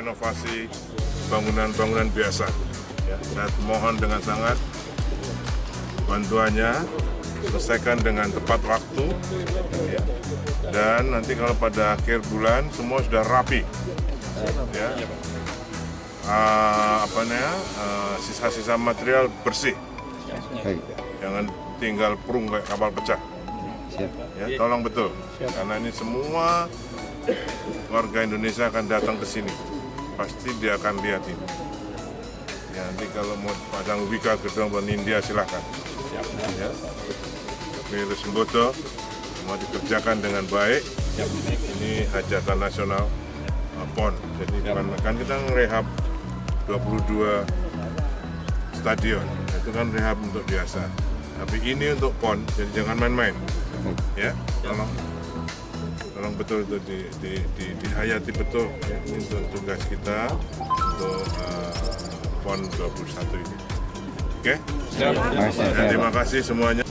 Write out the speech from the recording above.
renovasi bangunan-bangunan biasa. Ya, saya mohon dengan sangat bantuannya, selesaikan dengan tepat waktu, ya. Dan nanti kalau pada akhir bulan semua sudah rapi, ya. Sisa-sisa material bersih, jangan tinggal perung kayak kapal pecah. Ya, tolong betul, karena ini semua warga Indonesia akan datang ke sini, pasti dia akan lihat ini. Ya, nanti kalau mau pasang wika gedung India silahkan. Ya. Tapi Sembodo mau dikerjakan dengan baik. Ini hajatan nasional PON. Jadi kan kita ngerehab 22 stadion, itu kan rehab untuk biasa. Tapi ini untuk PON, jadi jangan main-main. Ya, tolong betul itu dihayati betul. Ya. Ini untuk tugas kita untuk PON 21 ini. Oke? Terima kasih semuanya.